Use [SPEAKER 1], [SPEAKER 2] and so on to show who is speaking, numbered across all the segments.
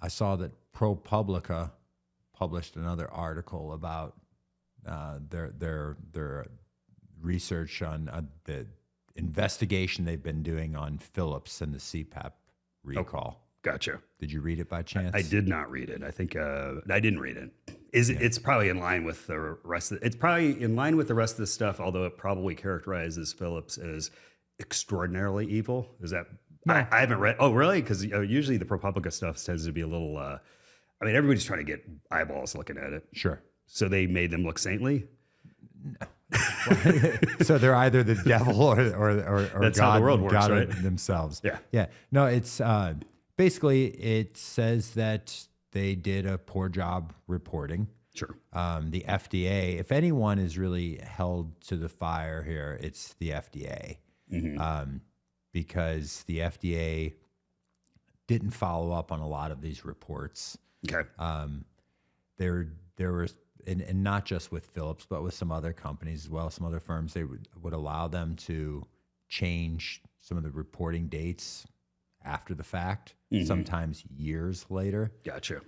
[SPEAKER 1] I saw that ProPublica published another article about their research on the investigation they've been doing on Philips and the CPAP recall.
[SPEAKER 2] Oh, gotcha.
[SPEAKER 1] Did you read it by chance?
[SPEAKER 2] I did not read it. I think I didn't read it. It's probably in line with the rest of it's probably in line with the rest of the stuff, although it probably characterizes Philips as extraordinarily evil. Is that
[SPEAKER 1] No.
[SPEAKER 2] I haven't read. Oh, really? Because usually the ProPublica stuff tends to be a little. I mean, everybody's trying to get eyeballs looking at it.
[SPEAKER 1] Sure.
[SPEAKER 2] So they made them look saintly.
[SPEAKER 1] So they're either the devil or
[SPEAKER 2] That's
[SPEAKER 1] God,
[SPEAKER 2] how the world works,
[SPEAKER 1] God
[SPEAKER 2] right?
[SPEAKER 1] themselves.
[SPEAKER 2] Yeah.
[SPEAKER 1] Yeah. No, it's basically it says that they did a poor job reporting.
[SPEAKER 2] Sure.
[SPEAKER 1] The FDA, if anyone is really held to the fire here, it's the FDA. Because the FDA didn't follow up on a lot of these reports.
[SPEAKER 2] Okay.
[SPEAKER 1] There was, and not just with Philips, but with some other companies as well, some other firms, they would allow them to change some of the reporting dates after the fact, sometimes years later.
[SPEAKER 2] Gotcha.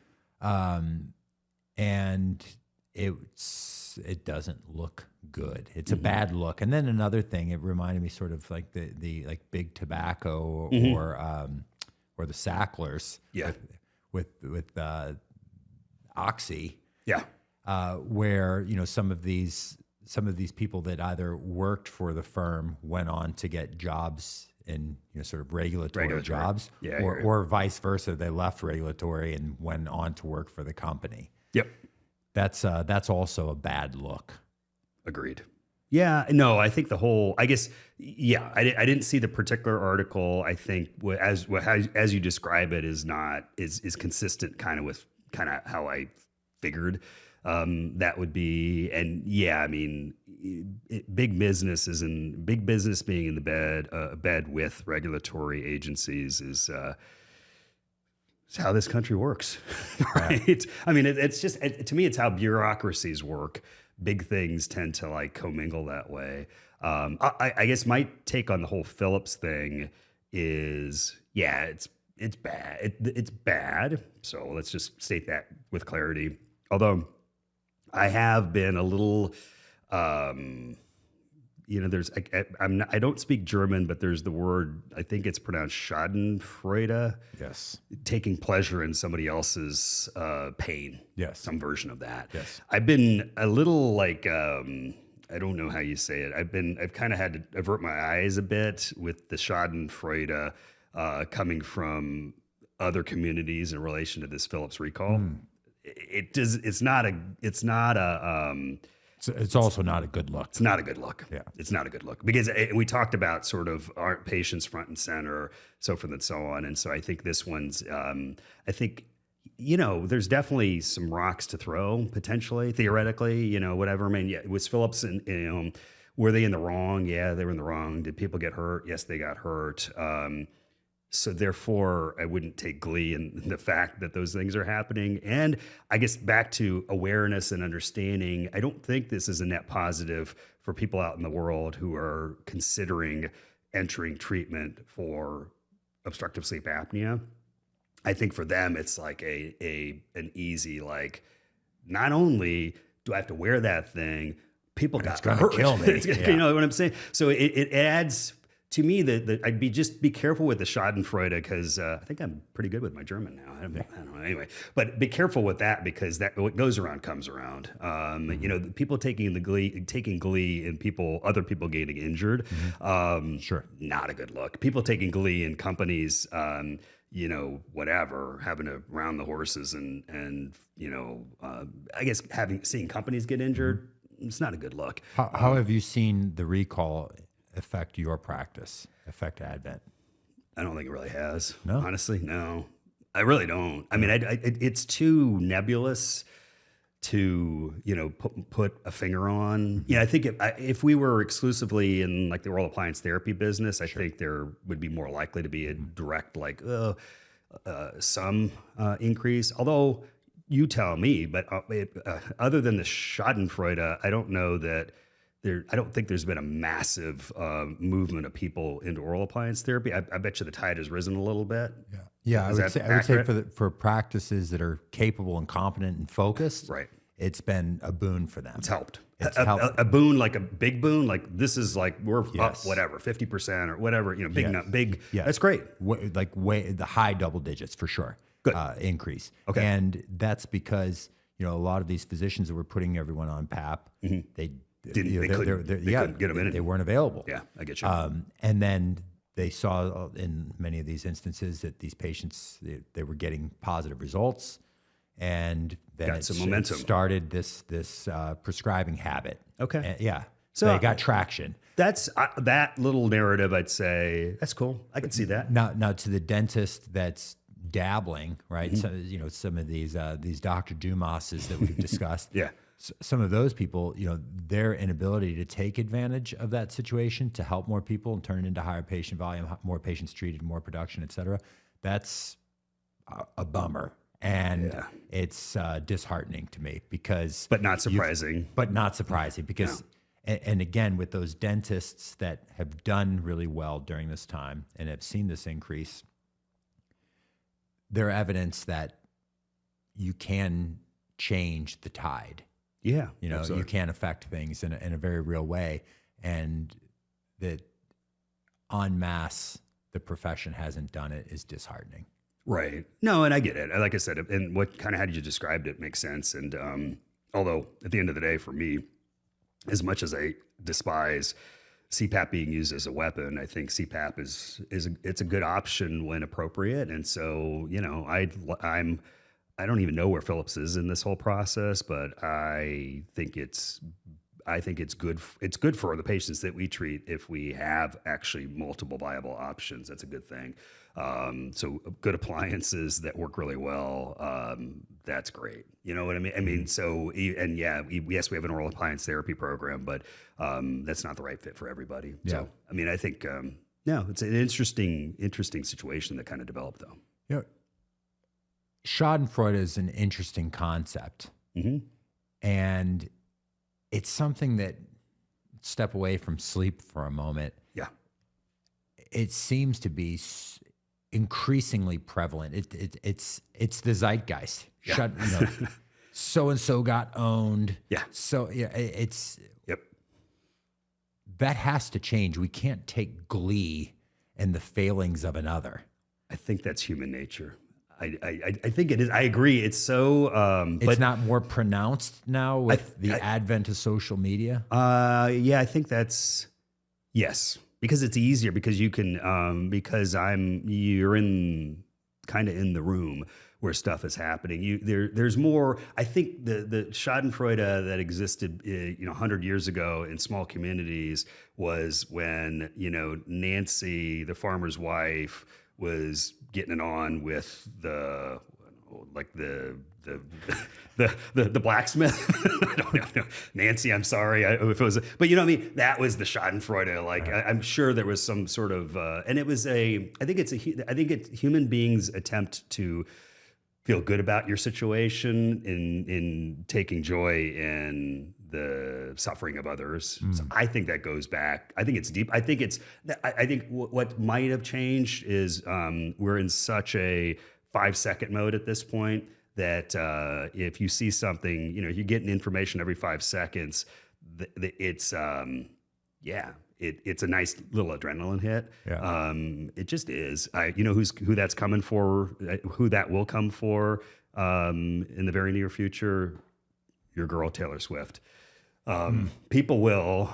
[SPEAKER 1] And it doesn't look good. It's a bad look. And then another thing, it reminded me sort of like the like Big Tobacco or the Sacklers.
[SPEAKER 2] Yeah.
[SPEAKER 1] With Oxy.
[SPEAKER 2] Yeah.
[SPEAKER 1] Where some of these people that either worked for the firm went on to get jobs in sort of regulatory jobs,
[SPEAKER 2] Yeah,
[SPEAKER 1] or vice versa. They left regulatory and went on to work for the company.
[SPEAKER 2] Yep.
[SPEAKER 1] That's also a bad look.
[SPEAKER 2] Agreed. Yeah, no, I think the whole, I guess, yeah, I didn't see the particular article. I think as you describe it is consistent kind of with kind of how I figured that would be. And yeah, I mean, big business being in the bed with regulatory agencies is how this country works, right? I mean, it's just, to me, it's how bureaucracies work. Big things tend to like commingle that way. I guess my take on the whole Philips thing is, yeah, it's bad. It's bad. So let's just state that with clarity. Although I have been a little, there's I don't speak German, but there's the word, I think it's pronounced Schadenfreude.
[SPEAKER 1] Yes.
[SPEAKER 2] Taking pleasure in somebody else's pain.
[SPEAKER 1] Yes.
[SPEAKER 2] Some version of that.
[SPEAKER 1] Yes.
[SPEAKER 2] I've been a little like, I don't know how you say it. I've kind of had to avert my eyes a bit with the Schadenfreude coming from other communities in relation to this Philips recall. It's not a
[SPEAKER 1] It's also not a good look.
[SPEAKER 2] It's not a good look.
[SPEAKER 1] Yeah.
[SPEAKER 2] It's not a good look because we talked about sort of aren't patients front and center, so forth and so on. And so I think this one's, I think, there's definitely some rocks to throw potentially, theoretically, whatever. I mean, yeah, was Philips and, were they in the wrong? Yeah, they were in the wrong. Did people get hurt? Yes, they got hurt. So therefore, I wouldn't take glee in the fact that those things are happening. And I guess back to awareness and understanding, I don't think this is a net positive for people out in the world who are considering entering treatment for obstructive sleep apnea. I think for them, it's like an easy, like, not only do I have to wear that thing, people got hurt.
[SPEAKER 1] It's going to kill me.
[SPEAKER 2] You know what I'm saying? So it adds... To me, I'd be careful with the Schadenfreude because I think I'm pretty good with my German now. I don't know anyway, but be careful with that because that what goes around comes around. People taking glee in other people getting injured.
[SPEAKER 1] Sure,
[SPEAKER 2] not a good look. People taking glee in companies, whatever, having to round the horses and I guess seeing companies get injured. It's not a good look.
[SPEAKER 1] How have you seen the recall affect your practice, affect Advent?
[SPEAKER 2] I don't think it really has.
[SPEAKER 1] No?
[SPEAKER 2] Honestly, no. I really don't. I mean, it's too nebulous to, put a finger on. Yeah, I think if we were exclusively in like the oral appliance therapy business, I think there would be more likely to be a direct some increase. Although you tell me, but other than the Schadenfreude, I don't know that I don't think there's been a massive movement of people into oral appliance therapy. I bet you the tide has risen a little bit.
[SPEAKER 1] Yeah, yeah. I would say
[SPEAKER 2] accurate?
[SPEAKER 1] for practices that are capable and competent and focused,
[SPEAKER 2] Right.
[SPEAKER 1] it's been a boon for them.
[SPEAKER 2] It's helped.
[SPEAKER 1] It's
[SPEAKER 2] a,
[SPEAKER 1] helped.
[SPEAKER 2] a boon, like a big boon, like this is like we're up
[SPEAKER 1] Yes.
[SPEAKER 2] whatever 50% or whatever. Big,
[SPEAKER 1] Yes.
[SPEAKER 2] big.
[SPEAKER 1] Yes.
[SPEAKER 2] That's great.
[SPEAKER 1] Way the high double digits for sure.
[SPEAKER 2] Good.
[SPEAKER 1] Increase.
[SPEAKER 2] Okay.
[SPEAKER 1] And that's because a lot of these physicians that were putting everyone on PAP, they
[SPEAKER 2] couldn't get them in.
[SPEAKER 1] They weren't available.
[SPEAKER 2] Yeah, I get you.
[SPEAKER 1] And then they saw in many of these instances that these patients they were getting positive results, and then
[SPEAKER 2] Got some momentum.
[SPEAKER 1] Started this prescribing habit.
[SPEAKER 2] Okay.
[SPEAKER 1] And, yeah.
[SPEAKER 2] So
[SPEAKER 1] they got traction.
[SPEAKER 2] That's that little narrative. I'd say that's cool. I can see that.
[SPEAKER 1] Now to the dentist that's dabbling, right?
[SPEAKER 2] Mm-hmm.
[SPEAKER 1] So, some of these Dr. Dumases that we've discussed.
[SPEAKER 2] Yeah.
[SPEAKER 1] Some of those people, their inability to take advantage of that situation to help more people and turn it into higher patient volume, more patients treated, more production, et cetera, that's a bummer. And it's disheartening to me because...
[SPEAKER 2] But not surprising.
[SPEAKER 1] Because, and again, with those dentists that have done really well during this time and have seen this increase, they're evidence that you can change the tide.
[SPEAKER 2] Yeah.
[SPEAKER 1] You can affect things in a very real way, and that en masse the profession hasn't done it is disheartening.
[SPEAKER 2] Right. No, and I get it. Like I said, and what kind of how you described it makes sense. And although at the end of the day, for me, as much as I despise CPAP being used as a weapon, I think CPAP it's a good option when appropriate. And so, I don't even know where Philips is in this whole process, but I think it's good. It's good for the patients that we treat if we have actually multiple viable options. That's a good thing. So good appliances that work really well. That's great. You know what I mean? I mean, so, and yeah, yes, we have an oral appliance therapy program, but that's not the right fit for everybody.
[SPEAKER 1] Yeah.
[SPEAKER 2] So, I mean, I think, no, it's an interesting situation that kind of developed though.
[SPEAKER 1] Schadenfreude is an interesting concept.
[SPEAKER 2] Mm-hmm.
[SPEAKER 1] And it's something that, step away from sleep for a moment.
[SPEAKER 2] Yeah.
[SPEAKER 1] It seems to be increasingly prevalent. It's the zeitgeist.
[SPEAKER 2] Yeah.
[SPEAKER 1] So-and-so got owned.
[SPEAKER 2] Yeah.
[SPEAKER 1] So it's,
[SPEAKER 2] Yep.
[SPEAKER 1] that has to change. We can't take glee in the failings of another.
[SPEAKER 2] I think that's human nature. I think it is. I agree. It's so.
[SPEAKER 1] It's not more pronounced now with the advent of social media.
[SPEAKER 2] Yeah, I think that's yes, because it's easier because you can because you're in kind of in the room where stuff is happening. There's more. I think the Schadenfreude that existed 100 years ago in small communities was when Nancy, the farmer's wife, was getting it on with the blacksmith. I don't know. Nancy, I'm sorry if it was, but what I mean? That was the Schadenfreude. Like I'm sure there was some sort of, and it was I think it's human beings' attempt to feel good about your situation in taking joy in the suffering of others. So I think that goes back. I think it's deep. I think what might have changed is we're in such a 5-second mode at this point that if you see something, you're getting information every 5 seconds. It's it's a nice little adrenaline hit.
[SPEAKER 1] Yeah.
[SPEAKER 2] It just is. Who that's coming for, who that will come for in the very near future. Your girl Taylor Swift. People will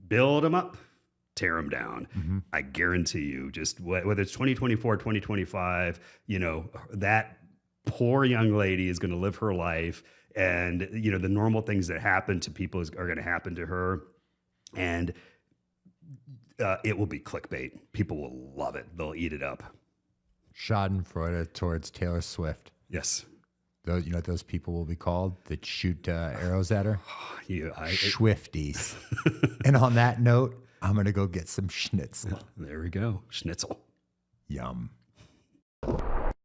[SPEAKER 2] build them up, tear them down.
[SPEAKER 1] Mm-hmm.
[SPEAKER 2] I guarantee you, just whether it's 2024, 2025, that poor young lady is going to live her life, and the normal things that happen to people are going to happen to her, and it will be clickbait. People will love it. They'll eat it up.
[SPEAKER 1] Schadenfreude towards Taylor Swift.
[SPEAKER 2] Yes.
[SPEAKER 1] Those, what those people will be called that shoot arrows at her? Swifties. And on that note, I'm going to go get some schnitzel.
[SPEAKER 2] There we go. Schnitzel.
[SPEAKER 1] Yum.